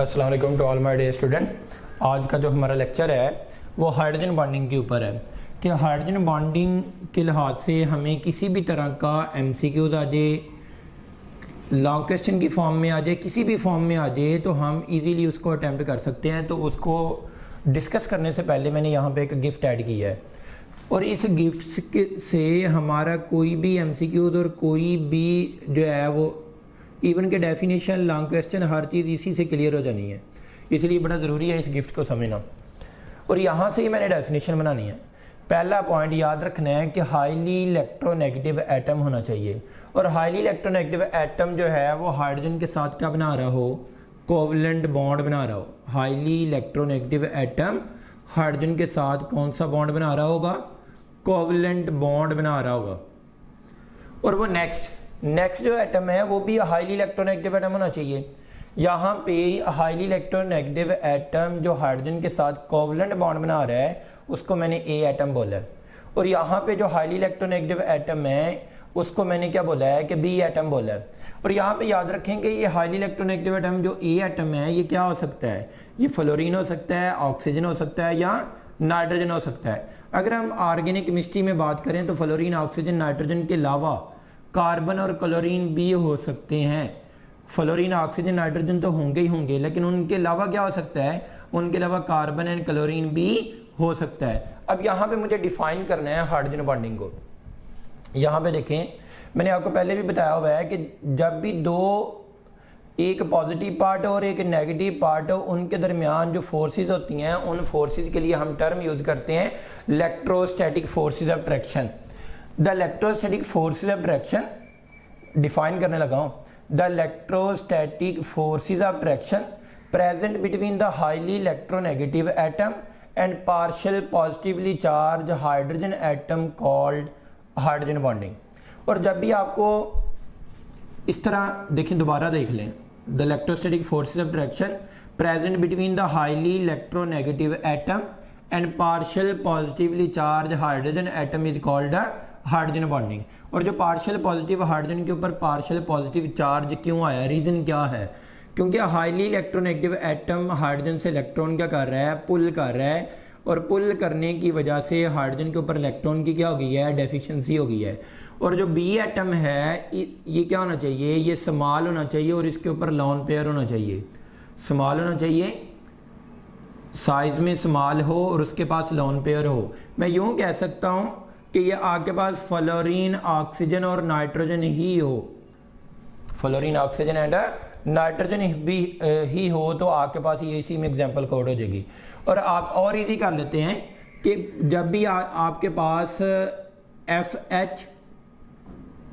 अस्सलाम वालेकुम to all my dear student. आज का जो हमारा लेक्चर है वो हाइड्रोजन बॉन्डिंग के ऊपर है कि हाइड्रोजन बॉन्डिंग के लिहाज से हमें किसी भी तरह का एमसीक्यूज आ जाए, लॉन्ग क्वेश्चन की फॉर्म में आ जाए, किसी भी फॉर्म में आ जाए तो हम इजीली उसको अटैम्प्ट कर सकते हैं। तो उसको डिस्कस करने से पहले मैंने यहाँ पे एक गिफ्ट ऐड किया है और इस गिफ्ट से हमारा कोई भी एमसीक्यूज और कोई भी जो है वो इवन के डेफिनेशन, लॉन्ग क्वेश्चन, हर चीज़ इसी से क्लियर हो जानी है। इसलिए बड़ा ज़रूरी है इस गिफ्ट को समझना। और यहाँ से ही मैंने डेफिनेशन बनानी है। पहला पॉइंट याद रखना है कि हाईली इलेक्ट्रोनेगेटिव एटम होना चाहिए। और हाईली इलेक्ट्रोनेगेटिव एटम जो है वो हाइड्रोजन के साथ क्या बना रहा हो, कोवलेंट बॉन्ड बना रहा हो। हाईली इलेक्ट्रोनेगेटिव एटम हाइड्रोजन के साथ कौन सा बॉन्ड बना रहा होगा, कोवलेंट बॉन्ड बना रहा होगा। और वो नेक्स्ट जो एटम है वो भी हाईली इलेक्ट्रोनेगेटिव एटम होना चाहिए। यहाँ पे हाईली इलेक्ट्रोनेगेटिव एटम जो हाइड्रोजन के साथ कोवलेंट बॉन्ड बना रहा है उसको मैंने ए एटम बोला है। और यहाँ पे जो हाईली इलेक्ट्रोनेगेटिव एटम है उसको मैंने क्या बोला है कि बी एटम बोला है। और यहाँ पे याद रखेंगे ये हाईली इलेक्ट्रोनेगेटिव एटम जो ए एटम है ये क्या हो सकता है, ये फ्लोरीन हो सकता है, ऑक्सीजन हो सकता है या नाइट्रोजन हो सकता है। अगर हम ऑर्गेनिक केमिस्ट्री में बात करें तो फ्लोरीन, ऑक्सीजन, नाइट्रोजन के अलावा कार्बन और क्लोरीन भी हो सकते हैं। फ्लोरीन, ऑक्सीजन, नाइट्रोजन तो होंगे ही होंगे, लेकिन उनके अलावा क्या हो सकता है, उनके अलावा कार्बन एंड क्लोरीन भी हो सकता है। अब यहाँ पे मुझे डिफाइन करना है हाइड्रोजन बॉन्डिंग को। यहाँ पे देखें, मैंने आपको पहले भी बताया हुआ है कि जब भी दो, एक पॉजिटिव पार्ट और एक नेगेटिव पार्ट हो, उनके दरमियान जो फोर्सेस होती हैं उन फोर्सेस के लिए हम टर्म यूज करते हैं electrostatic forces of attraction. The electrostatic forces of attraction define करने लगा हूं। The electrostatic forces of attraction present between the highly electronegative atom and partial positively charge hydrogen atom called hydrogen bonding. और जब भी आपको इस तरह देखें, दोबारा देख लें, the electrostatic forces of attraction present between the highly electronegative atom and partial positively charge hydrogen atom is called hydrogen bonding. और जो पार्शियल पॉजिटिव हाइड्रोजन के ऊपर पार्शियल पॉजिटिव चार्ज क्यों आया, रीजन क्या है, क्योंकि हाईली इलेक्ट्रोनेगेटिव एटम हाइड्रोजन से इलेक्ट्रॉन क्या कर रहा है, पुल कर रहा है। और पुल करने की वजह से हाइड्रोजन के ऊपर इलेक्ट्रॉन की क्या हो गई है, डेफिशिएंसी हो गई है। और जो बी एटम है ये क्या होना चाहिए, ये स्मॉल होना चाहिए और इसके ऊपर लोन पेयर होना चाहिए। स्मॉल होना चाहिए, साइज में स्मॉल हो और उसके पास लोन पेयर हो। मैं यूं कह सकता हूं कि ये आपके पास फ्लोरीन, ऑक्सीजन और नाइट्रोजन ही हो, फ्लोरीन, ऑक्सीजन एंड नाइट्रोजन भी ही हो तो आपके पास ये इसी में एग्जांपल कोड हो जाएगी। और आप और इजी कर लेते हैं कि जब भी आपके पास FH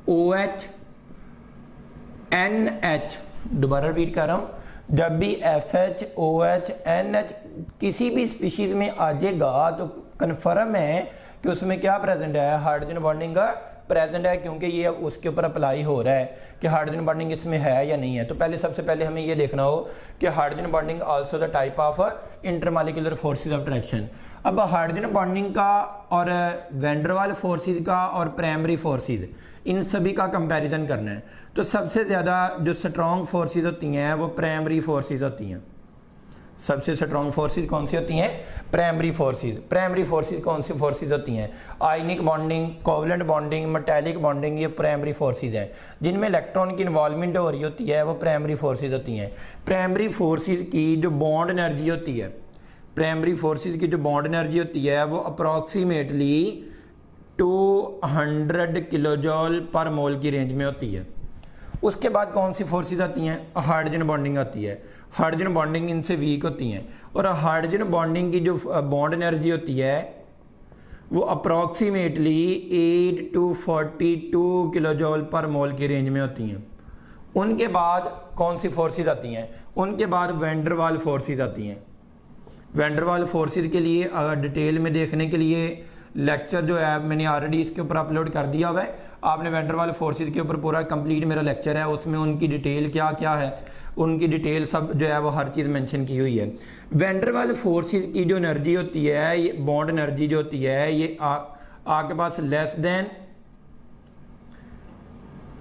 OH NH, दोबारा रिपीट कर रहा हूं, जब भी FH OH NH किसी भी स्पीशीज में आ जाएगा तो कन्फर्म है कि उसमें क्या प्रेजेंट है, हाइड्रोजन बॉन्डिंग का प्रेजेंट है, क्योंकि ये उसके ऊपर अप्लाई हो रहा है कि हाइड्रोजन बॉन्डिंग इसमें है या नहीं है। तो पहले सबसे पहले हमें ये देखना हो कि hydrogen bonding also the type of intermolecular forces of attraction. अब हाइड्रोजन बॉन्डिंग का और वैन डर वाल्स फोर्सेस का और प्राइमरी फोर्सेस, इन सभी का कंपैरिजन करना है। तो सबसे ज़्यादा जो स्ट्रॉन्ग फोर्सेस होती हैं वो प्राइमरी फोर्सेस होती हैं। सबसे स्ट्रॉन्ग फोर्सेस कौन सी होती हैं, प्राइमरी फोर्सेस। प्राइमरी फोर्सेस कौन सी फोर्सेस होती हैं, ionic bonding, covalent bonding, metallic bonding, ये प्राइमरी फोर्सेस हैं जिनमें इलेक्ट्रॉन की इन्वॉल्वमेंट हो रही होती है, वो प्राइमरी फोर्सेस होती हैं। प्राइमरी फोर्सेस की जो बॉन्ड एनर्जी होती है, प्राइमरी फोर्सेस की जो बॉन्ड एनर्जी होती है वो अप्रॉक्सीमेटली 200 किलोजॉल पर मोल की रेंज में होती है। उसके बाद कौन सी फोर्सेस आती हैं, हाइड्रोजन बॉन्डिंग आती है। हाइड्रोजन बॉन्डिंग इनसे वीक होती हैं और हाइड्रोजन बॉन्डिंग की जो बॉन्ड एनर्जी होती है वो अप्रॉक्सीमेटली 8 to 42 किलोजॉल पर मोल की रेंज में होती हैं। उनके बाद कौन सी फोर्सेस आती हैं, उनके बाद वैन डर वाल्स फोर्सेस आती हैं। वैन डर वाल्स फोर्सेस के लिए अगर डिटेल में देखने के लिए लेक्चर जो है मैंने ऑलरेडी इसके ऊपर अपलोड कर दिया हुआ है। आपने वैन डर वाल्स फोर्सेस के ऊपर पूरा कंप्लीट मेरा लेक्चर है, उसमें उनकी डिटेल क्या क्या है, उनकी डिटेल सब जो है वो हर चीज़ मेंशन की हुई है। वैन डर वाल्स फोर्सेस की जो एनर्जी होती है, ये बॉन्ड एनर्जी जो होती है, ये आपके पास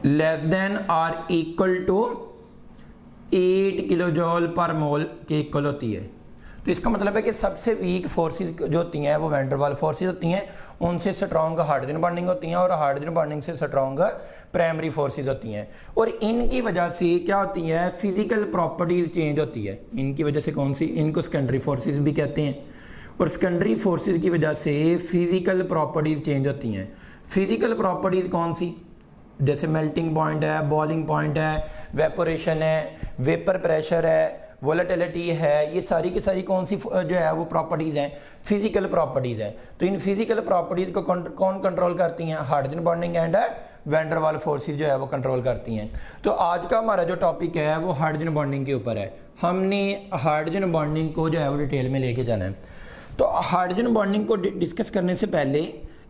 लेस देन और इक्वल टू 8 किलो जॉल पर मोल के इक्वल होती है। तो इसका मतलब है कि सबसे वीक फोर्सेस जो होती हैं वो वैन डर वाल फोर्सेस होती हैं, उनसे स्ट्रॉन्ग हाइड्रोजन बॉन्डिंग होती हैं और हाइड्रोजन बॉन्डिंग से स्ट्रॉन्ग प्राइमरी फोर्सेस होती हैं। और इनकी वजह से क्या होती है, फिजिकल प्रॉपर्टीज चेंज होती है। इनकी वजह से कौन सी, इनको सेकेंडरी फोर्सेस भी कहते हैं। और सेकेंडरी फोर्सेस की वजह से फिजिकल प्रॉपर्टीज चेंज होती हैं। फिजिकल प्रॉपर्टीज कौन सी, जैसे मेल्टिंग पॉइंट है, बॉइलिंग पॉइंट है, वेपोरेशन है, वेपर प्रेशर है, वोलेटिलिटी है, ये सारी की सारी कौन सी जो है वो प्रॉपर्टीज़ हैं, फिजिकल प्रॉपर्टीज़ हैं। तो इन फिजिकल प्रॉपर्टीज़ को कौन कंट्रोल करती हैं, hydrogen bonding and van der वाल फोर्सेस जो है वो कंट्रोल करती हैं। तो आज का हमारा जो टॉपिक है वो हाइड्रोजन बॉन्डिंग के ऊपर है। हमने हाइड्रोजन बॉन्डिंग को जो है वो डिटेल में लेके जाना है। तो हाइड्रोजन बॉन्डिंग को डिस्कस करने से पहले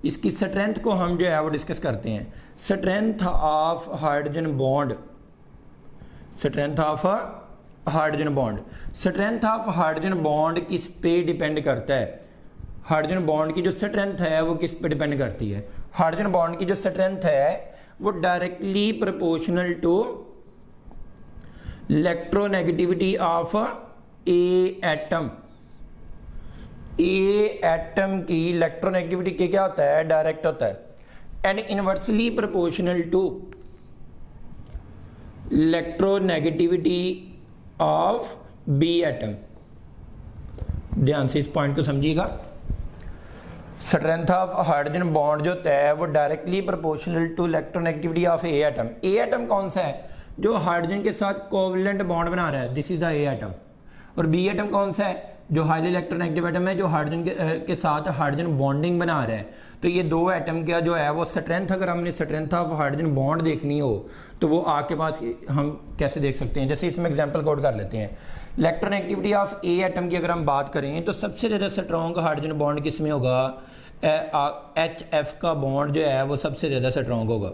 इसकी स्ट्रेंथ को हम जो है वो डिस्कस करते हैं। Strength of hydrogen bond, strength of hydrogen bond, strength of hydrogen bond किस पे डिपेंड करता है, हाइड्रोजन बॉन्ड की जो स्ट्रेंथ है वो किस पे डिपेंड करती है। हाइड्रोजन बॉन्ड की जो स्ट्रेंथ है वो directly proportional to electronegativity of A atom. A atom की इलेक्ट्रोनेगेटिविटी के क्या होता है, डायरेक्ट होता है, and inversely proportional to electronegativity of B atom. ध्यान से इस पॉइंट को समझिएगा। स्ट्रेंथ ऑफ हाइड्रोजन बॉन्ड जो होता है वो directly proportional to electronegativity of A atom. A atom कौन सा है, जो हाइड्रोजन के साथ कोवलेंट बॉन्ड बना रहा है, this is the A atom. और बी एटम कौन सा है, जो हाईली इलेक्ट्रोनेगेटिव एटम है, जो हाइड्रोजन के साथ हाइड्रोजन बॉन्डिंग बना रहा है। तो ये दो एटम का जो है वो स्ट्रेंथ, अगर हमने स्ट्रेंथ ऑफ हाइड्रोजन बॉन्ड देखनी हो तो वो आपके पास हम कैसे देख सकते हैं, जैसे इसमें एग्जांपल कोड कर लेते हैं। इलेक्ट्रोनेगेटिविटी ऑफ ए एटम की अगर हम बात करें तो सबसे ज़्यादा स्ट्रॉन्ग हाइड्रोजन बॉन्ड किस में होगा, HF का बॉन्ड जो है वो सबसे ज़्यादा स्ट्रॉन्ग होगा।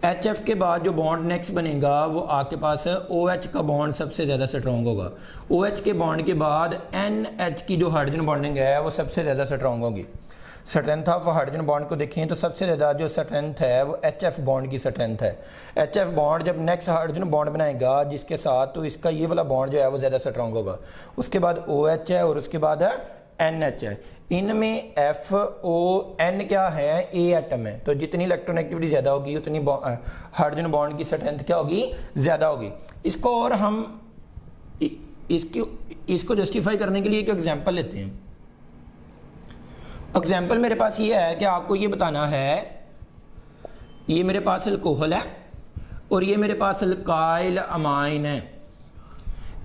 HF के बाद जो बॉन्ड नेक्स्ट बनेगा वो आपके पास OH का बॉन्ड सबसे ज़्यादा स्ट्रॉन्ग होगा। OH के बॉन्ड के बाद NH की जो हाइड्रोजन बॉन्डिंग है वो सबसे ज़्यादा स्ट्रॉन्ग होगी। स्ट्रेंथ ऑफ हाइड्रोजन बॉन्ड को देखें तो सबसे ज़्यादा जो स्ट्रेंथ है वो HF बॉन्ड की स्ट्रेंथ है। HF बॉन्ड जब नेक्स्ट हाइड्रोजन बॉन्ड बनाएगा जिसके साथ, तो इसका ये वाला बॉन्ड जो है वो ज़्यादा स्ट्रॉन्ग होगा। उसके बाद OH है और उसके बाद NH है। इनमें FON क्या है, ए एटम है। तो जितनी इलेक्ट्रोनेगेटिविटी ज़्यादा होगी उतनी हाइड्रोजन बॉन्ड की स्ट्रेंथ क्या होगी, ज़्यादा होगी। इसको और हम इसको जस्टिफाई करने के लिए एक एग्जांपल लेते हैं। एग्जांपल मेरे पास ये है कि आपको ये बताना है, ये मेरे पास अल्कोहल है और ये मेरे पास अल्काइल अमाइन है,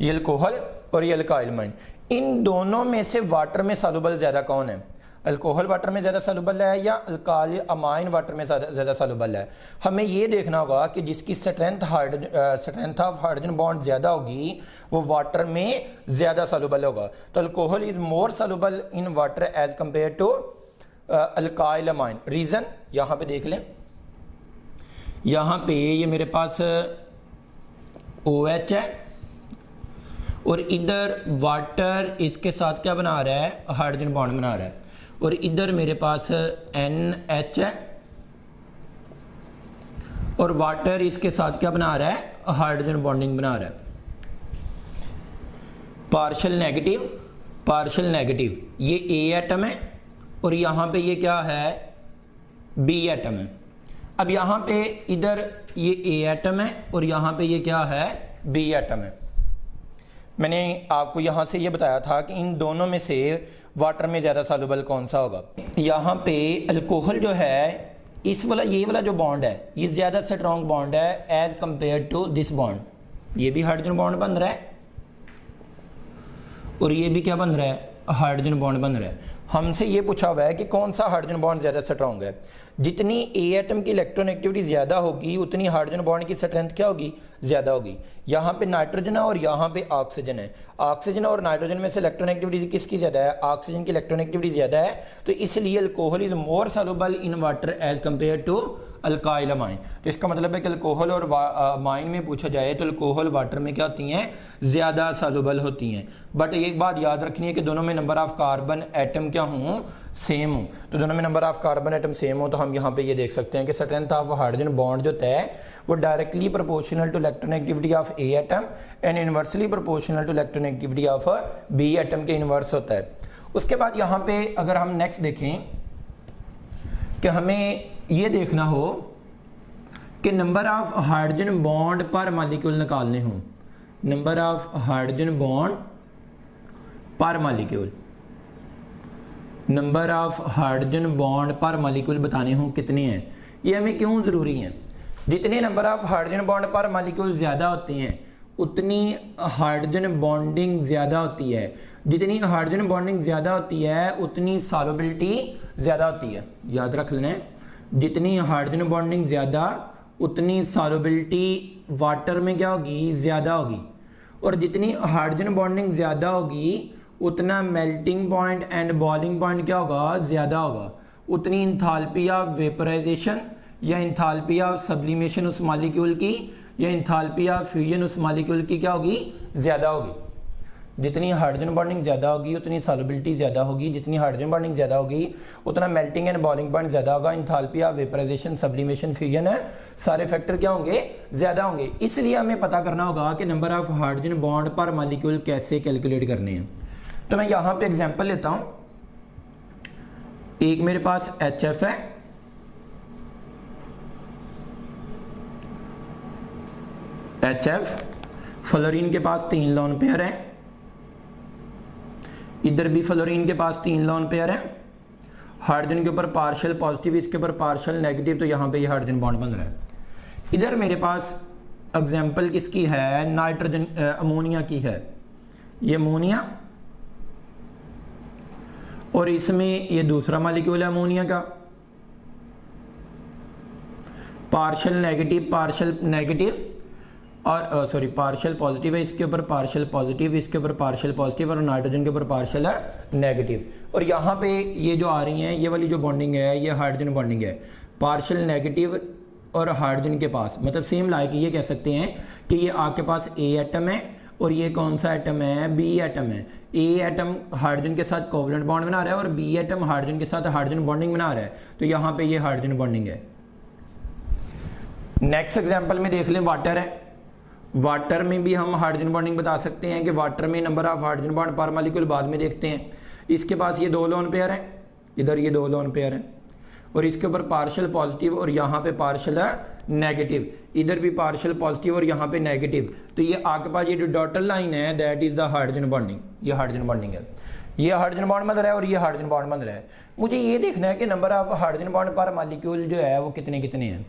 ये अल्कोहल और ये अल्काइल अमाइन। इन दोनों में से वाटर में सॉल्युबल ज़्यादा कौन है, अल्कोहल वाटर में ज़्यादा सॉल्युबल है या अल्काइल अमाइन वाटर में ज़्यादा सॉल्युबल है। हमें ये देखना होगा कि जिसकी स्ट्रेंथ ऑफ हाइड्रोजन बॉन्ड ज़्यादा होगी वो वाटर में ज़्यादा सॉल्युबल होगा। तो alcohol is more soluble in water as compare to alkyl amine. Reason यहाँ पे देख लें, यहाँ पे ये मेरे पास OH है और इधर वाटर इसके साथ क्या बना रहा है, हाइड्रोजन बॉन्ड बना रहा है, और इधर मेरे पास NH है और वाटर इसके साथ क्या बना रहा है, हाइड्रोजन बॉन्डिंग बना रहा है। पार्शियल नेगेटिव, ये A एटम है और यहाँ पे ये क्या है, B एटम है। अब यहाँ पे इधर ये A एटम है और यहाँ पे ये क्या है, B एटम है। मैंने आपको यहाँ से ये बताया था कि इन दोनों में से वाटर में ज़्यादा सॉल्युबल कौन सा होगा। यहाँ पे अल्कोहल जो है, इस वाला ये वाला जो बॉन्ड है ये ज़्यादा स्ट्रॉन्ग बॉन्ड है as compare to this bond. ये भी हाइड्रोजन बॉन्ड बन रहा है और ये भी क्या बन रहा है, हाइड्रोजन बॉन्ड बन रहा है। हमसे ये पूछा हुआ है कि कौन सा हाइड्रोजन बॉन्ड ज़्यादा स्ट्रॉन्ग है। जितनी ए एटम की इलेक्ट्रोनेगेटिविटी ज़्यादा होगी उतनी हाइड्रोजन बॉन्ड की स्ट्रेंथ क्या होगी, ज़्यादा होगी। यहाँ पे नाइट्रोजन है और यहाँ पे ऑक्सीजन है। ऑक्सीजन और नाइट्रोजन में से इलेक्ट्रोनेगेटिविटी किसकी ज़्यादा है, ऑक्सीजन की इलेक्ट्रोनेगेटिविटी ज़्यादा है। तो इसलिए alcohol is more soluble in water as compare to alkyl amine. तो इसका मतलब है कि अल्कोहल और अमाइन में पूछा जाए तो अल्कोहल वाटर में क्या होती हैं, ज़्यादा सॉल्युबल होती हैं। बट एक बात याद रखनी है कि दोनों में नंबर ऑफ कार्बन एटम क्या हों, सेम हो। तो दोनों में number of carbon atom same हो तो हम यहाँ पे ये देख सकते हैं कि स्ट्रेंथ ऑफ हाइड्रोजन बॉन्ड जो है वो directly proportional to electronegativity of A atom and inversely proportional to electronegativity of B atom के इनवर्स होता है। उसके बाद यहाँ पे अगर हम नेक्स्ट देखें कि हमें ये देखना हो कि number of hydrogen bond per molecule निकालने हों, number of hydrogen bond per molecule, number of hydrogen bond per molecule बताने हों कितने हैं, ये हमें क्यों ज़रूरी है। जितने number of hydrogen bond per molecule ज़्यादा होते हैं उतनी हाइड्रोजन बॉन्डिंग ज़्यादा होती है, जितनी हाइड्रोजन बॉन्डिंग ज़्यादा होती है उतनी सॉल्युबिलिटी ज़्यादा होती है। याद रख लें, जितनी हाइड्रोजन बॉन्डिंग ज़्यादा उतनी सॉल्युबिलिटी वाटर में क्या होगी, ज़्यादा होगी, और जितनी हाइड्रोजन बॉन्डिंग ज़्यादा होगी उतना melting point and boiling point क्या होगा, ज़्यादा होगा, उतनी इंथाल्पी ऑफ वेपराइजेशन या इंथाल्पी ऑफ सब्लिमेशन उस मॉलिक्यूल की या इंथाल्पी ऑफ फ्यूजन उस मॉलिक्यूल की क्या होगी, ज़्यादा होगी। जितनी हाइड्रोजन बॉन्डिंग ज़्यादा होगी उतनी सॉल्युबिलिटी ज़्यादा होगी, जितनी हाइड्रोजन बॉन्डिंग ज़्यादा होगी उतना मेल्टिंग एंड बॉइलिंग पॉइंट ज़्यादा होगा, enthalpy of vaporization sublimation fusion है, सारे फैक्टर क्या होंगे, ज़्यादा होंगे। इसलिए हमें पता करना होगा कि number of hydrogen bond per molecule कैसे कैलकुलेट करने हैं। तो मैं यहाँ पे एग्जांपल लेता हूँ, एक मेरे पास HF है, HF, फ्लोरीन के पास 3 लोन पेयर है, इधर भी फ्लोरीन के पास 3 लोन पेयर है, हाइड्रोजन के ऊपर पार्शियल पॉजिटिव, इसके ऊपर पार्शियल नेगेटिव, तो यहाँ पे ये हाइड्रोजन बॉन्ड बन रहा है। इधर मेरे पास एग्जांपल किसकी है, नाइट्रोजन अमोनिया की है, ये अमोनिया, और इसमें ये दूसरा मॉलिक्यूल है अमोनिया का, पार्शियल नेगेटिव और सॉरी पार्शियल पॉजिटिव है, इसके ऊपर पार्शियल पॉजिटिव, इसके ऊपर पार्शियल पॉजिटिव, और नाइट्रोजन के ऊपर पार्शियल है नेगेटिव। और यहाँ पे ये जो आ रही हैं ये वाली जो बॉन्डिंग है ये हाइड्रोजन बॉन्डिंग है, पार्शियल नेगेटिव और हाइड्रोजन के पास, मतलब सेम लाइक ये कह सकते हैं कि ये आपके पास ए एटम है और ये कौन सा एटम है, बी एटम है। ए एटम हाइड्रोजन के साथ कोवलेंट बॉन्ड बना रहा है और बी एटम हाइड्रोजन के साथ हाइड्रोजन बॉन्डिंग बना रहा है, तो यहाँ पे ये हाइड्रोजन बॉन्डिंग है। नेक्स्ट एग्जांपल में देख लें, वाटर है, वाटर में भी हम हाइड्रोजन बॉन्डिंग बता सकते हैं कि वाटर में number of hydrogen bond per molecule बाद में देखते हैं। इसके पास ये 2 लोन पेयर है, इधर ये 2 लोन पेयर है, और इसके ऊपर पार्शियल पॉजिटिव और यहाँ पे पार्शियल नेगेटिव, इधर भी पार्शियल पॉजिटिव और यहाँ पे नेगेटिव, तो ये आपके पास ये जो डॉटेड लाइन है that is the hydrogen bonding, ये हाइड्रोजन बॉन्डिंग है, ये हाइड्रोजन बॉन्ड बन रहा है और ये हाइड्रोजन बॉन्ड बन रहा है। मुझे ये देखना है कि number of hydrogen bond per molecule जो है वो कितने कितने हैं।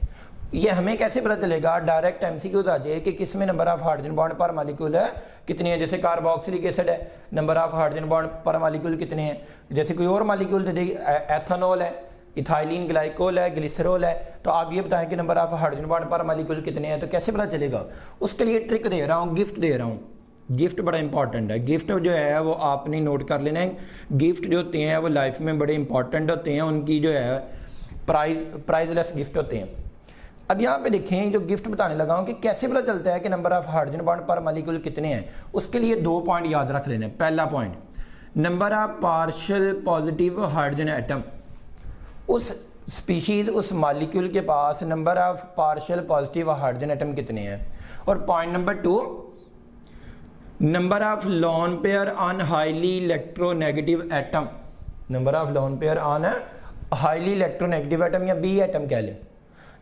ये हमें कैसे पता चलेगा, डायरेक्ट एमसीक्यूज आ जाए कि किस में number of hydrogen bond per molecule है कितने हैं। जैसे कार्बोक्सिलिक एसिड है, number of hydrogen bond per molecule कितने हैं। जैसे कोई और मॉलिक्यूल दे देगी, एथेनॉल है, इथाइलिन ग्लाइकोल है, ग्लिसरॉल है, तो आप ये बताएं कि number of hydrogen bond per molecule कितने हैं, तो कैसे पता चलेगा। उसके लिए ट्रिक दे रहा हूँ, गिफ्ट दे रहा हूँ। गिफ्ट बड़ा इंपॉर्टेंट है, गिफ्ट जो है वो आपने नोट कर लेना है। गिफ्ट जो होते हैं वो लाइफ में बड़े इंपॉर्टेंट होते हैं, उनकी जो है प्राइजलेस गिफ्ट होते हैं। अब यहाँ पे देखें, जो गिफ्ट बताने लगा हूँ कि कैसे पता चलता है कि number of hydrogen bond per molecule कितने हैं। उसके लिए 2 पॉइंट याद रख लेने। पहला point, number of partial positive hydrogen atom, उस स्पीशीज उस मॉलिक्यूल के पास number of partial positive hydrogen atom कितने हैं। और point number 2, number of lone pair on highly electronegative atom, number of lone pair on highly electronegative atom या B atom कह लें।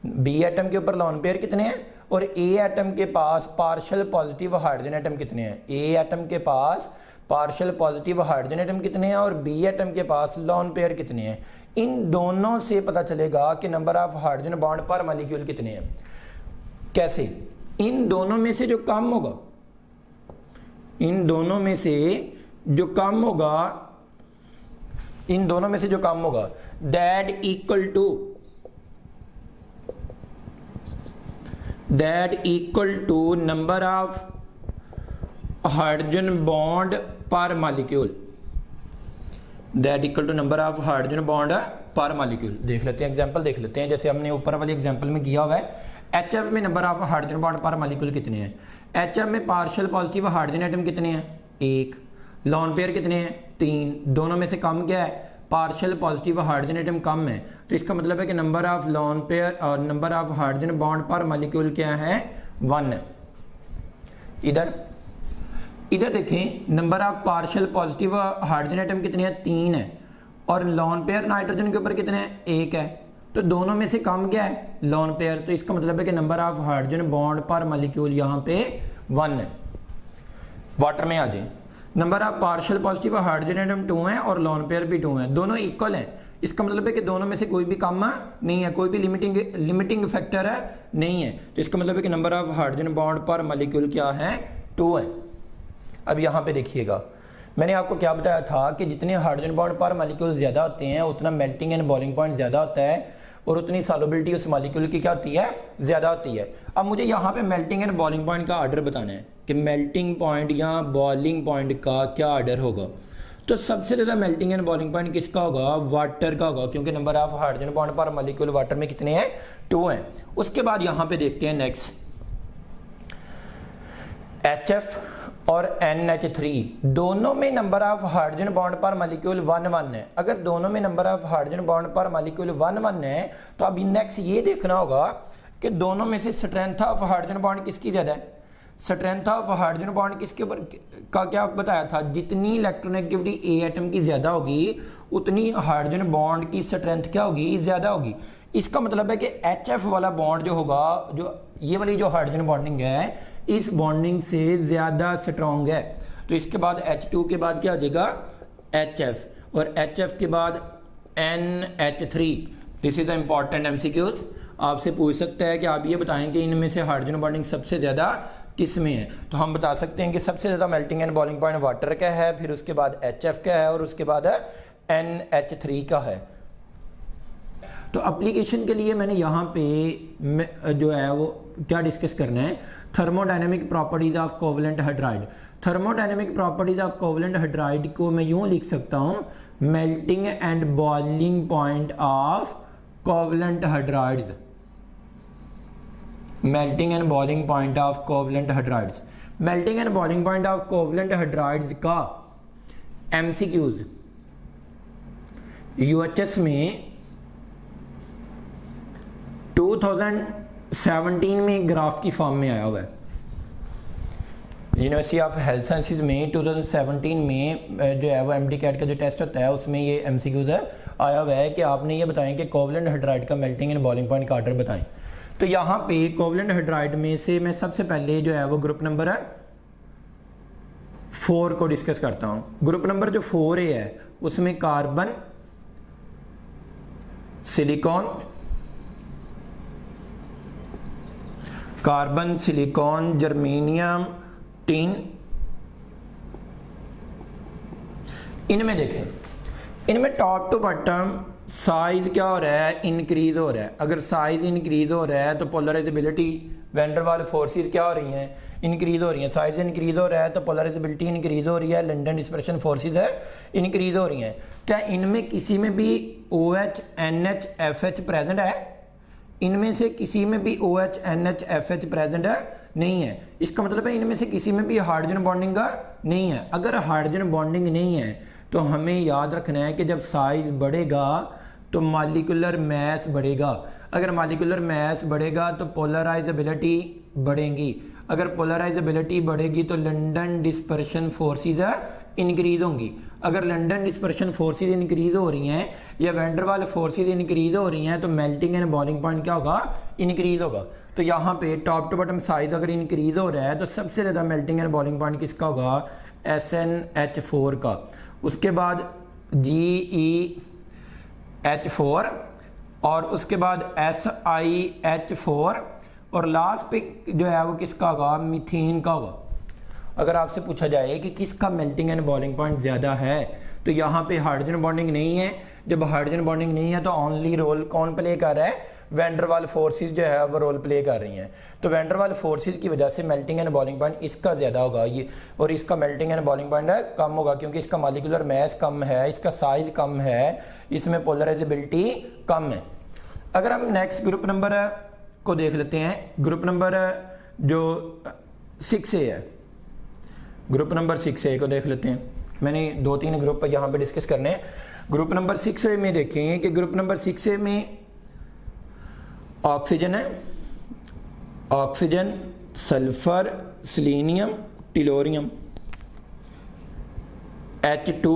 बी एटम के ऊपर लोन पेयर कितने हैं और ए एटम के पास पार्शियल पॉजिटिव हाइड्रोजन एटम कितने हैं। ए एटम के पास पार्शियल पॉजिटिव हाइड्रोजन एटम कितने हैं और बी एटम के पास लोन पेयर कितने हैं। इन दोनों से पता चलेगा कि number of hydrogen bond per molecule कितने हैं। कैसे, इन दोनों में से जो कम होगा, इन दोनों में से जो कम होगा, इन दोनों में से जो कम होगा that equal to number of hydrogen bond per molecule, that equal to number of hydrogen bond per molecule. देख लेते हैं एग्जांपल, देख लेते हैं। जैसे हमने ऊपर वाले एग्जांपल में किया हुआ है, HF में number of hydrogen bond per molecule कितने हैं। HF में पार्शियल पॉजिटिव हाइड्रोजन एटम कितने हैं, 1, लोन पेयर कितने हैं, 3, दोनों में से कम क्या है, पार्शियल पॉजिटिव हाइड्रोजन एटम कम है, तो इसका मतलब है कि नंबर ऑफ लोन पेयर और number of hydrogen bond per molecule क्या है, 1 है। इधर देखें number of partial positive hydrogen atom कितने हैं, 3 है, और लोन पेयर नाइट्रोजन के ऊपर कितने हैं, 1 है, तो दोनों में से कम क्या है, लोन पेयर, तो इसका मतलब है कि number of hydrogen bond per molecule यहाँ पे 1 है। वाटर में आ जाए, number of partial positive hydrogen atom 2 है और लोन पेयर भी 2 है, दोनों इक्वल हैं, इसका मतलब है कि दोनों में से कोई भी कम नहीं है, कोई भी लिमिटिंग फैक्टर है नहीं है, तो इसका मतलब है कि number of hydrogen bond per molecule क्या है, 2 है। अब यहाँ पे देखिएगा मैंने आपको क्या बताया था कि जितने हाइड्रोजन बॉन्ड पर मॉलिक्यूल ज़्यादा होते हैं उतना मेल्टिंग एंड बॉइलिंग पॉइंट ज़्यादा होता है और उतनी सॉल्युबिलिटी उस मॉलिक्यूल की क्या होती है, ज़्यादा होती है। अब मुझे यहाँ पे मेल्टिंग एंड बॉइलिंग पॉइंट का ऑर्डर बताना है कि मेल्टिंग पॉइंट या बॉइलिंग पॉइंट का क्या ऑर्डर होगा। तो सबसे ज़्यादा मेल्टिंग एंड बॉइलिंग पॉइंट किसका होगा, वाटर का होगा, क्योंकि number of hydrogen bond per molecule water में कितने हैं, 2 हैं। उसके बाद यहाँ पे देखते हैं नेक्स्ट, HF और NH3 दोनों में number of hydrogen bond per molecule 1 है। अगर दोनों में number of hydrogen bond per molecule 1 है तो अब नेक्स्ट ये देखना होगा कि दोनों में से स्ट्रेंथ ऑफ हाइड्रोजन बॉन्ड किसकी ज़्यादा है। स्ट्रेंथ ऑफ हाइड्रोजन बॉन्ड किसके ऊपर का क्या बताया था, जितनी इलेक्ट्रोनेगेटिविटी ए एटम की ज़्यादा होगी उतनी हाइड्रोजन बॉन्ड की स्ट्रेंथ क्या होगी, ज़्यादा होगी। इसका मतलब है कि HF वाला बॉन्ड जो होगा, जो ये वाली जो हाइड्रोजन बॉन्डिंग है इस बॉन्डिंग से ज़्यादा स्ट्रॉन्ग है। तो इसके बाद H2 के बाद क्या आ जाएगा, HF, और HF के बाद NH3। This is the important MCQs, आपसे पूछ सकता है कि आप ये बताएं कि इनमें से हाइड्रोजन बॉन्डिंग सबसे ज़्यादा किस में है। तो हम बता सकते हैं कि सबसे ज़्यादा melting and boiling point water का है, फिर उसके बाद HF का है और उसके बाद NH3 का है। तो एप्लीकेशन के लिए मैंने यहाँ पे जो है वो क्या डिस्कस करना है, thermodynamic properties of covalent hydride. Thermodynamic properties of covalent hydride को मैं यूँ लिख सकता हूँ, melting and boiling point of covalent hydrides, melting and boiling point of covalent hydrides. Melting and boiling point of covalent hydrides का MCQs UHS में 2017 में graph की फॉर्म में आया हुआ है। यूनिवर्सिटी ऑफ हेल्थ साइंसेज में 2017 में जो है वो MD-CAT का जो टेस्ट होता है उसमें ये MCQs है आया हुआ है कि आपने ये बताएं कि कोवलेंट हाइड्राइड का मेल्टिंग एंड बॉइलिंग पॉइंट का ऑर्डर बताएं। तो यहाँ पे कोवलेंट हाइड्राइड में से मैं सबसे पहले जो है वो ग्रुप नंबर 4 को डिस्कस करता हूँ। ग्रुप नंबर जो 4A है उसमें carbon, silicon, carbon, silicon, germanium, tin, इनमें देखें, इनमें टॉप टू बॉटम साइज क्या हो रहा है, इंक्रीज हो रहा है। अगर साइज इंक्रीज हो रहा है तो पोलराइजेबिलिटी, वैन डर वाल फोर्सेस क्या हो रही हैं, इंक्रीज हो रही हैं। साइज इंक्रीज हो रहा है तो पोलराइजेबिलिटी इंक्रीज हो रही है, लंडन डिस्पर्शन फोर्सेस है इंक्रीज हो रही हैं। क्या इनमें किसी में भी OH, NH, FH प्रेजेंट है? इनमें से किसी में भी OH, NH, FH प्रेजेंट है? नहीं है। इसका मतलब है इनमें से किसी में भी हाइड्रोजन बॉन्डिंग का नहीं है। अगर हाइड्रोजन बॉन्डिंग नहीं है तो हमें याद रखना है कि जब साइज बढ़ेगा तो मॉलिक्यूलर मैस बढ़ेगा। अगर मॉलिक्यूलर मैस बढ़ेगा तो पोलराइजेबिलिटी बढ़ेगी। अगर पोलराइजेबिलिटी बढ़ेगी तो लंडन डिस्पर्शन फोर्सेस इंक्रीज होंगी। अगर लंडन डिस्पर्शन फोर्सेस इंक्रीज हो रही हैं या वैन डर वाल फोर्सेस इंक्रीज हो रही हैं तो मेल्टिंग एंड बॉइलिंग पॉइंट क्या होगा, इंक्रीज होगा। तो यहाँ पे टॉप टू बॉटम साइज अगर इंक्रीज हो रहा है तो सबसे ज़्यादा मेल्टिंग एंड बॉइलिंग पॉइंट किसका होगा, SnH4 का। उसके बाद GeH4 और उसके बाद SiH4 और लास्ट पे जो है वो किसका होगा, मीथेन का होगा। अगर आपसे पूछा जाए कि किसका मेल्टिंग एंड बॉइलिंग पॉइंट ज़्यादा है तो यहाँ पे हाइड्रोजन बॉन्डिंग नहीं है। जब हाइड्रोजन बॉन्डिंग नहीं है तो ओनली रोल कौन प्ले कर रहा है, वैन डर वाल फोर्सेस जो है वो रोल प्ले कर रही हैं। तो वैन डर वाल फोर्सेस की वजह से मेल्टिंग एंड बॉइलिंग पॉइंट इसका ज़्यादा होगा ये, और इसका मेल्टिंग एंड बॉइलिंग पॉइंट कम होगा क्योंकि इसका मॉलिक्यूलर मैस कम है, इसका साइज कम है, इसमें पोलराइजेबिलिटी कम है। अगर हम नेक्स्ट ग्रुप नंबर को देख लेते हैं, ग्रुप नंबर जो 6A है, ग्रुप नंबर 6A को देख लेते हैं। मैंने 2-3 ग्रुप यहाँ पे डिस्कस करने हैं। ग्रुप नंबर 6A में देखें कि ग्रुप नंबर 6A में ऑक्सीजन है, oxygen, sulphur, selenium, टिलोरियम, H2,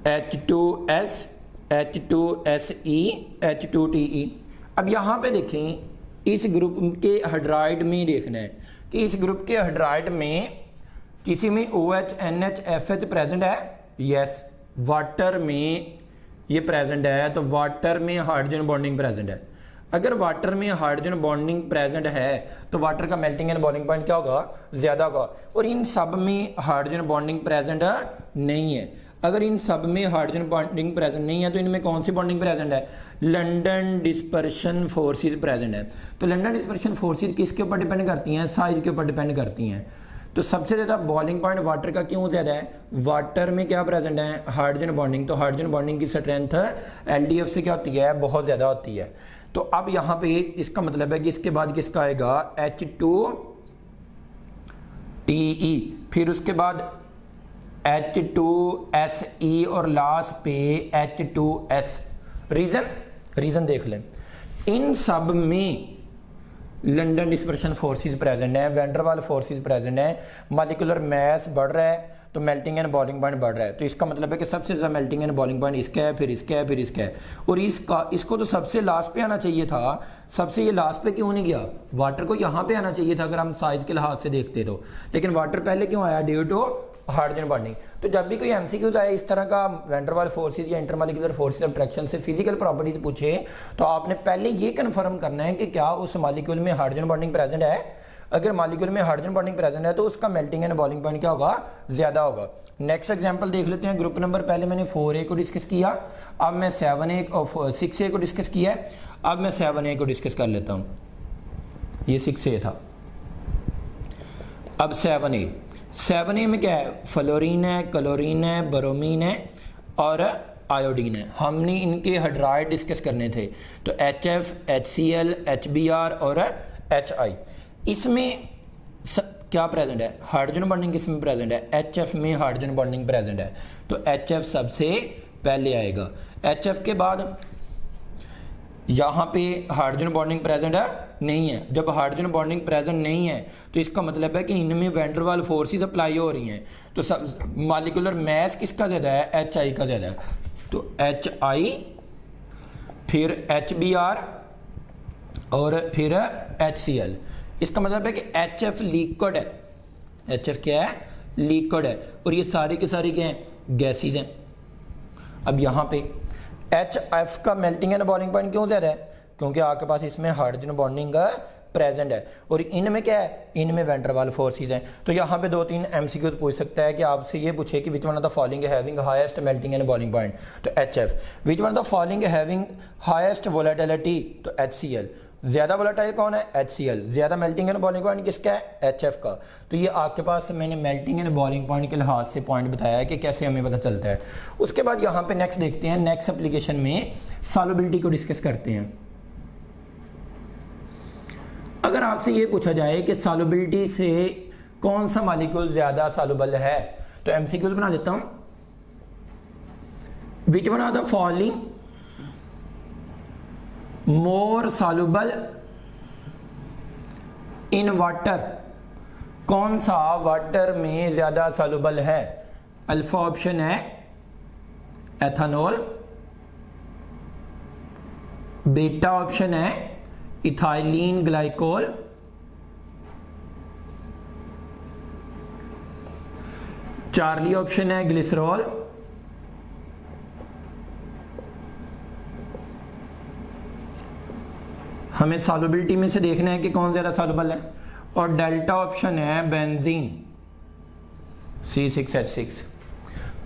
H2S, H2SE, H2TE। अब यहाँ पे देखें इस ग्रुप के हाइड्राइड में देखना है कि इस ग्रुप के हाइड्राइड में किसी में OH, NH, FH प्रेजेंट है। यस, वाटर में ये प्रेजेंट है, तो वाटर में हाइड्रोजन बॉन्डिंग प्रेजेंट है। अगर वाटर में हाइड्रोजन बॉन्डिंग प्रेजेंट है तो वाटर का मेल्टिंग एंड बॉइलिंग पॉइंट क्या होगा, ज़्यादा होगा। और इन सब में हाइड्रोजन बॉन्डिंग प्रेजेंट नहीं है। अगर इन सब में हाइड्रोजन बॉन्डिंग प्रेजेंट नहीं है तो इनमें कौन सी बॉन्डिंग प्रेजेंट है, लंदन डिस्पर्शन फोर्सेस प्रेजेंट है। तो लंदन डिस्पर्शन फोर्सेस किसके ऊपर डिपेंड करती हैं, साइज के ऊपर डिपेंड करती हैं। तो सबसे ज़्यादा बॉइलिंग पॉइंट वाटर का क्यों ज़्यादा है, वाटर में क्या प्रेजेंट है, हाइड्रोजन बॉन्डिंग। तो हाइड्रोजन बॉन्डिंग की स्ट्रेंथ LDF से क्या होती है, बहुत ज़्यादा होती है। तो अब यहाँ पे इसका मतलब है कि इसके बाद किसका आएगा, H2TE, फिर उसके बाद H2SE और लास्ट पे H2S। रीजन देख लें, इन सब में लंदन डिस्पर्शन फोर्सेस प्रेजेंट है, वैन डर वाल फोर्सेस प्रेजेंट है, मॉलिक्यूलर मास बढ़ रहा है तो मेल्टिंग एंड बॉइलिंग पॉइंट बढ़ रहा है। तो इसका मतलब है कि सबसे ज़्यादा मेल्टिंग एंड बॉइलिंग पॉइंट इसका है, फिर इसका है, फिर इसका है। और इसको तो सबसे लास्ट पे आना चाहिए था, सबसे ये लास्ट पे क्यों नहीं गया, वाटर को यहाँ पे आना चाहिए था अगर हम साइज के लिहाज से देखते तो, लेकिन वाटर पहले क्यों आया, ड्यू टू हाइड्रोजन बॉन्डिंग। तो जब भी कोई MCQs आए इस तरह का वैन डर वाल फोर्सेस या इंटरमॉलिक्यूलर फोर्सेस ऑफ अट्रैक्शन से फिजिकल प्रॉपर्टीज पूछे तो आपने पहले ये कंफर्म करना है कि क्या उस मॉलिक्यूल में हाइड्रोजन बॉन्डिंग प्रेजेंट है। अगर मॉलिक्यूल में हाइड्रोजन बॉन्डिंग प्रेजेंट है तो उसका मेल्टिंग एंड बॉइलिंग पॉइंट क्या होगा, ज्यादा होगा। नेक्स्ट एग्जांपल देख लेते हैं। ग्रुप नंबर पहले मैंने 4A को डिस्कस किया, अब मैं 7A और 6A को डिस्कस किया है। अब मैं 7A को डिस्कस कर लेता हूँ, ये 6A था। अब 7A में क्या है, फ्लोरीन है, क्लोरीन है, ब्रोमीन है और आयोडीन है। हमने इनके हाइड्राइड डिस्कस करने थे, तो HF, HCl, HBr और HI। इसमें क्या प्रेजेंट है, हाइड्रोजन बॉन्डिंग किसमें प्रेजेंट है, HF में हाइड्रोजन बॉन्डिंग प्रेजेंट है, तो HF सबसे पहले आएगा। HF के बाद यहाँ पे हाइड्रोजन बॉन्डिंग प्रेजेंट है नहीं है। जब हाइड्रोजन बॉन्डिंग प्रेजेंट नहीं है तो इसका मतलब है कि इनमें वैन डर वाल फोर्सेस अप्लाई हो रही हैं। तो सब मॉलिक्यूलर मास किसका ज़्यादा है, HI का ज़्यादा है। तो HI, फिर HBr और फिर HCl। इसका मतलब है कि HF लिक्विड है, HF क्या है, लिक्विड है, और ये सारी के सारी क्या हैं, गैसेज हैं। अब यहाँ पे HF का मेल्टिंग एंड बॉइलिंग पॉइंट क्यों ज़्यादा है, क्योंकि आपके पास इसमें हाइड्रोजन बॉन्डिंग प्रेजेंट है और इनमें क्या है, इनमें वैन डर वाल फोर्सेस हैं। तो यहाँ पे 2-3 MCQ पूछ सकता है कि आपसे ये पूछे कि which one of the following having highest melting and boiling point, तो HF। Which one of the following having highest volatility, तो HCl। ज़्यादा वोलेटाइल कौन है, HCl। ज़्यादा मेल्टिंग एंड बॉइलिंग पॉइंट किसका है, HF का। तो ये आपके पास मैंने मेल्टिंग एंड बॉइलिंग पॉइंट के लिहाज से पॉइंट बताया है कि कैसे हमें पता चलता है। उसके बाद यहाँ पे नेक्स्ट देखते हैं, नेक्स्ट एप्लीकेशन में सॉल्युबिलिटी को डिस्कस करते हैं। अगर आपसे ये पूछा जाए कि सॉल्युबिलिटी से कौन सा मॉलिक्यूल ज़्यादा सॉल्युबल है, तो MCQ बना देता हूँ। Which one of the following more soluble in water, कौन सा वाटर में ज्यादा सॉल्युबल है। अल्फा ऑप्शन है एथेनॉल, बीटा ऑप्शन है इथाइलिन ग्लाइकोल, चार्ली ऑप्शन है ग्लिसरॉल, हमें सॉल्युबिलिटी में से देखना है कि कौन ज़्यादा सॉल्युबल है, और डेल्टा ऑप्शन है बेंजीन C6H6।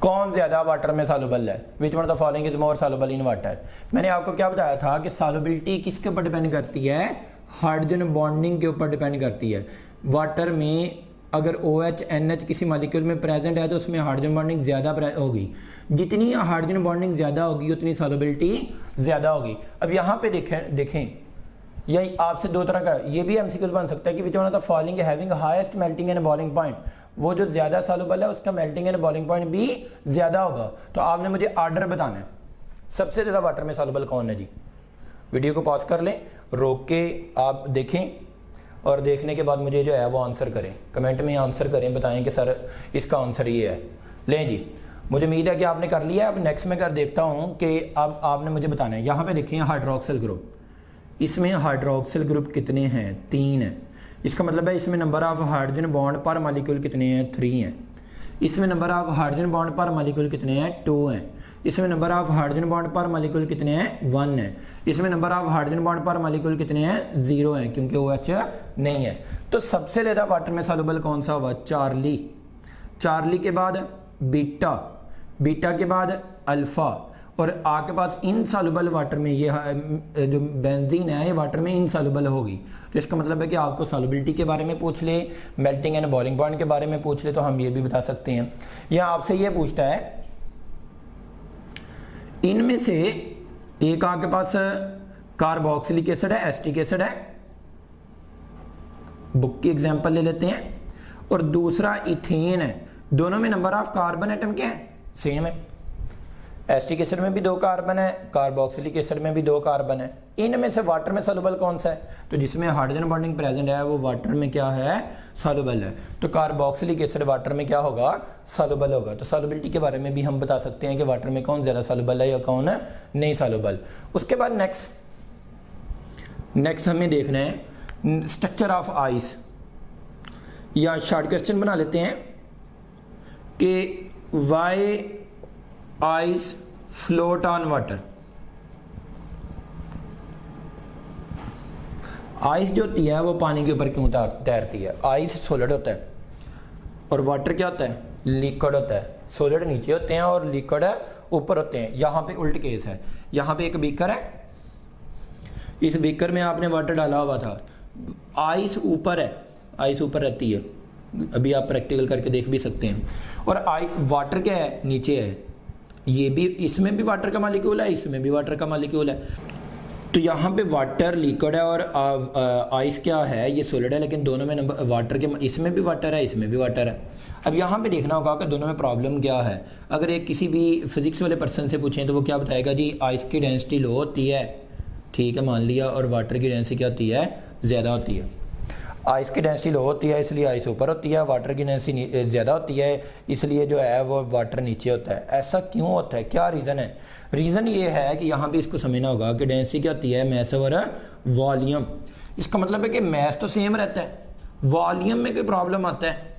कौन ज़्यादा वाटर में सॉल्युबल है, which one of the following is more soluble in water. मैंने आपको क्या बताया था कि सॉल्युबिलिटी किसके ऊपर डिपेंड करती है, हाइड्रोजन बॉन्डिंग के ऊपर डिपेंड करती है। वाटर में अगर OH NH किसी मॉलिक्यूल में प्रेजेंट है तो उसमें हाइड्रोजन बॉन्डिंग ज़्यादा होगी, जितनी हाइड्रोजन बॉन्डिंग ज़्यादा होगी उतनी सॉल्युबिलिटी ज़्यादा होगी। अब यहाँ पे देखें यही आपसे 2 तरह का ये भी MCQ बन सकता है कि which one of the following having highest melting and boiling point, वो जो ज़्यादा सॉल्युबल है उसका मेल्टिंग एंड बॉइलिंग पॉइंट भी ज़्यादा होगा। तो आपने मुझे ऑर्डर बताना है, सबसे ज़्यादा वाटर में सॉल्युबल कौन है जी? वीडियो को पॉज कर लें, रोक के आप देखें और देखने के बाद मुझे जो है वो आंसर करें, कमेंट में आंसर करें, बताएं कि सर इसका आंसर ये है। लें जी, मुझे उम्मीद है कि आपने कर लिया। अब नेक्स्ट में कर देखता हूँ कि अब आपने मुझे बताना है। यहाँ पे देखिए हाइड्रोक्सिल ग्रुप, इसमें हाइड्रोक्सिल ग्रुप कितने हैं? 3 है। इसका मतलब है इसमें number of hydrogen bond per molecule कितने हैं? 3 हैं। इसमें number of hydrogen bond per molecule कितने हैं? 2 हैं। इसमें number of hydrogen bond per molecule कितने हैं? 1 है। इसमें number of hydrogen bond per molecule कितने हैं? 0 है, क्योंकि OH नहीं है। तो सबसे ज़्यादा वाटर में सॉल्युबल कौन सा हुआ? चार्ली। चार्ली के बाद बीटा, बीटा के बाद अल्फा, और आपके पास इनसॉल्युबल वाटर में ये जो बेंजीन है ये वाटर में इनसॉल्युबल होगी। तो इसका मतलब है कि आपको सॉल्युबिलिटी के बारे में पूछ ले, मेल्टिंग एंड बॉइलिंग पॉइंट के बारे में पूछ ले, तो हम ये भी बता सकते हैं। यह आपसे ये पूछता है इनमें से एक आपके पास कार्बोक्सिलिक एसिड है, एसिटिक एसिड है, बुक की एग्जांपल ले लेते हैं, और दूसरा इथेन है। दोनों में नंबर ऑफ कार्बन एटम क्या है? सेम है। एसिटिक एसिड में भी 2 कार्बन है, कार्बोक्सिलिक एसिड में भी 2 कार्बन है। इनमें से वाटर में सॉल्युबल कौन सा है? तो जिसमें हाइड्रोजन बॉन्डिंग प्रेजेंट है वो वाटर में क्या है? सॉल्युबल है। तो कार्बोक्सिलिक एसिड वाटर में क्या होगा? सॉल्युबल होगा। तो सॉल्युबिलिटी के बारे में भी हम बता सकते हैं कि वाटर में कौन ज़्यादा सॉल्युबल है या कौन है नहीं सॉल्युबल। उसके बाद नेक्स्ट हमें देखना है स्ट्रक्चर ऑफ आइस, या शॉर्ट क्वेश्चन बना लेते हैं कि why ice float on water. Ice जो होती है वो पानी के ऊपर क्यों तैरती है? आइस सॉलिड होता है और वाटर क्या होता है? लिक्विड होता है। सॉलिड नीचे होते हैं और लिक्विड ऊपर होते हैं। यहाँ पे उल्ट केस है। यहाँ पे एक बीकर है, इस बीकर में आपने वाटर डाला हुआ था, आइस ऊपर है, आइस ऊपर रहती है, अभी आप प्रैक्टिकल करके देख भी सकते हैं। और वाटर क्या है? नीचे है। ये भी, इसमें भी वाटर का मॉलिक्यूल है, इसमें भी वाटर का मॉलिक्यूल है। तो यहाँ पे वाटर लिक्विड है और आइस क्या है? ये सॉलिड है, लेकिन दोनों में नंबर वाटर के, इसमें भी वाटर है, इसमें भी वाटर है। अब यहाँ पे देखना होगा कि दोनों में प्रॉब्लम क्या है। अगर एक किसी भी फिजिक्स वाले पर्सन से पूछें तो वो क्या बताएगा जी? आइस की डेंसिटी लो होती है, ठीक है, मान लिया, और वाटर की डेंसिटी क्या होती है? ज़्यादा होती है। आइस की डेंसिटी लो होती है इसलिए आइस ऊपर होती है, वाटर की डेंसिटी ज़्यादा होती है इसलिए जो है वो वाटर नीचे होता है। ऐसा क्यों होता है? क्या रीज़न है? रीज़न ये है कि यहाँ पे इसको समझना होगा कि डेंसिटी क्या होती है? मैस और वॉल्यूम। इसका मतलब है कि मैस तो सेम रहता है, वॉल्यूम में कोई प्रॉब्लम आता है।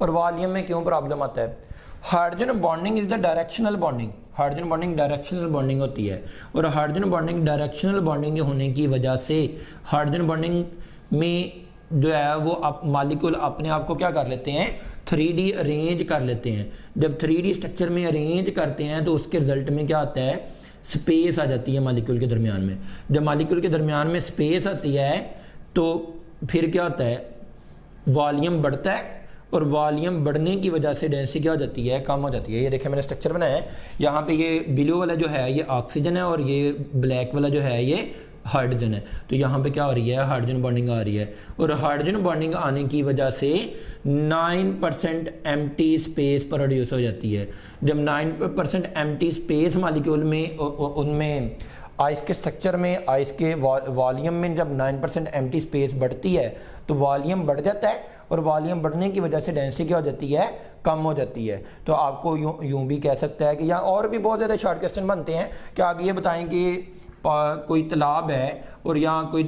और वॉल्यूम में क्यों प्रॉब्लम आता है? Hydrogen bonding is the directional bonding. Hydrogen bonding directional bonding होती है, और हाइड्रोजन बॉन्डिंग डायरेक्शनल बॉन्डिंग होने की वजह से हाइड्रोजन बॉन्डिंग में जो है वो मॉलिक्यूल अपने आप को क्या कर लेते हैं? 3D अरेंज कर लेते हैं। जब 3D स्ट्रक्चर में अरेंज करते हैं तो उसके रिजल्ट में क्या आता है? स्पेस आ जाती है मॉलिक्यूल के दरमियान में। जब मॉलिक्यूल के दरमियान में स्पेस आती है तो फिर क्या होता है? वॉल्यूम बढ़ता है, और वॉल्यूम बढ़ने की वजह से डेंसिटी क्या हो जाती है? कम हो जाती है। ये देखिए मैंने स्ट्रक्चर बनाया है, यहाँ पे ये ब्लू वाला जो है ये ऑक्सीजन है, और ये ब्लैक वाला जो है ये हाइड्रोजन है। तो यहाँ पे क्या हो रही है? हाइड्रोजन बॉन्डिंग आ रही है, और हाइड्रोजन बॉन्डिंग आने की वजह से 9% एम्प्टी स्पेस प्रोड्यूस हो जाती है। जब 9% एम्प्टी स्पेस मॉलिक्यूल में उनमें आइस के स्ट्रक्चर में, आइस के वॉल्यूम में जब 9% एम्प्टी स्पेस बढ़ती है तो वॉल्यूम बढ़ जाता है, और वॉल्यूम बढ़ने की वजह से डेंसिटी क्या हो जाती है? कम हो जाती है। तो आपको यूं भी कह सकता है कि यहाँ और भी बहुत ज़्यादा शॉर्ट क्वेश्चन बनते हैं कि आप ये बताएं कि कोई तालाब है और यहाँ कोई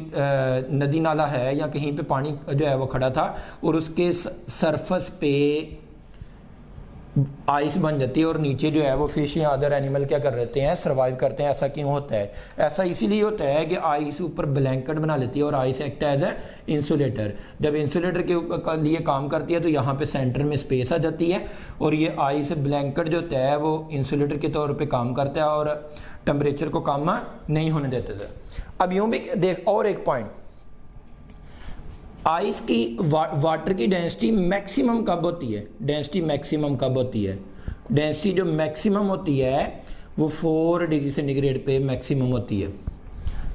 नदी नाला है या कहीं पे पानी जो है वो खड़ा था, और उसके सरफेस पे आइस बन जाती है और नीचे जो है वो फिश या अदर एनिमल क्या कर लेते हैं? सर्वाइव करते हैं। ऐसा क्यों होता है? ऐसा इसीलिए होता है कि आइस ऊपर ब्लैंकेट बना लेती है, और ice act as a insulator. जब इंसुलेटर के लिए काम करती है तो यहाँ पे सेंटर में स्पेस आ जाती है, और ये आइस ब्लैंकेट जो होता है वो इंसुलेटर के तौर पे काम करता है और टेम्परेचर को कम नहीं होने देता था। अब यूँ भी देख, और एक पॉइंट, आइस की वाटर की डेंसिटी मैक्सिमम कब होती है? डेंसिटी मैक्सिमम कब होती है? डेंसिटी जो मैक्सिमम होती है वो 4 डिग्री सेंटीग्रेड पे मैक्सिमम होती है।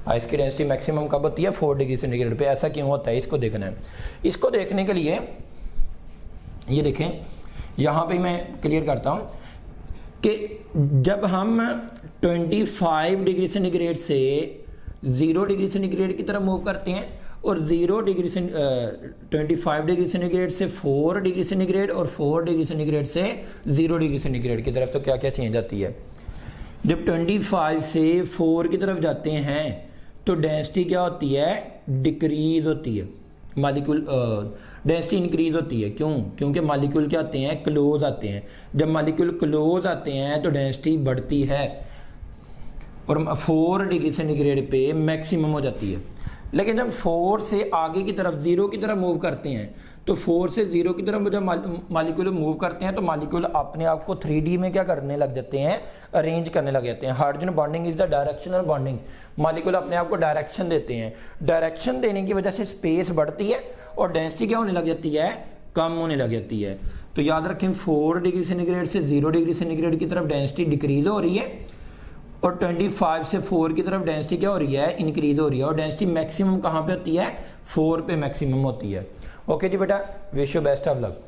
आइस की डेंसिटी मैक्सिमम कब होती है? 4 डिग्री सेंटीग्रेड पे। ऐसा क्यों होता है? इसको देखना है। इसको देखने के लिए ये देखें, यहाँ पे मैं क्लियर करता हूँ कि जब हम 25 डिग्री सेंटीग्रेड से 0 डिग्री सेंटीग्रेड की तरफ मूव करते हैं और 0 डिग्री से 25 डिग्री सेंटीग्रेड से 4 डिग्री सेंटीग्रेड और 4 डिग्री सेंटीग्रेड से 0 डिग्री सेंटीग्रेड की तरफ, तो क्या क्या चेंज आती है। जब 25 से 4 की तरफ जाते हैं तो डेंसिटी क्या होती है, डिक्रीज होती है, मालिक्यूल डेंसिटी इंक्रीज होती है। क्यों? क्योंकि मालिक्यूल क्या आते हैं, क्लोज आते हैं। जब मालिक्यूल क्लोज आते हैं तो डेंसिटी बढ़ती है और 4 डिग्री सेंटीग्रेड पे मैक्सिमम हो जाती है। लेकिन जब 4 से आगे की तरफ 0 की तरफ मूव करते हैं तो 4 से 0 की तरफ जब मालिक्यूल मूव करते हैं तो मालिक्यूल अपने आप को 3D में क्या करने लग जाते हैं, अरेंज करने लग जाते हैं। Hydrogen bonding is the directional bonding. Molecule अपने आप को डायरेक्शन देते हैं। डायरेक्शन देने की वजह से स्पेस बढ़ती है और डेंसिटी क्या होने लग जाती है, कम होने लग जाती है। तो याद रखें 4 डिग्री सेंटीग्रेड से 0 डिग्री सेंटीग्रेड की तरफ डेंसिटी डिक्रीज हो रही है और 25 से 4 की तरफ डेंसिटी क्या हो रही है, इंक्रीज हो रही है। और डेंसिटी मैक्सिमम कहाँ पे होती है, 4 पे मैक्सिमम होती है। ओके जी बेटा, wish you best of luck.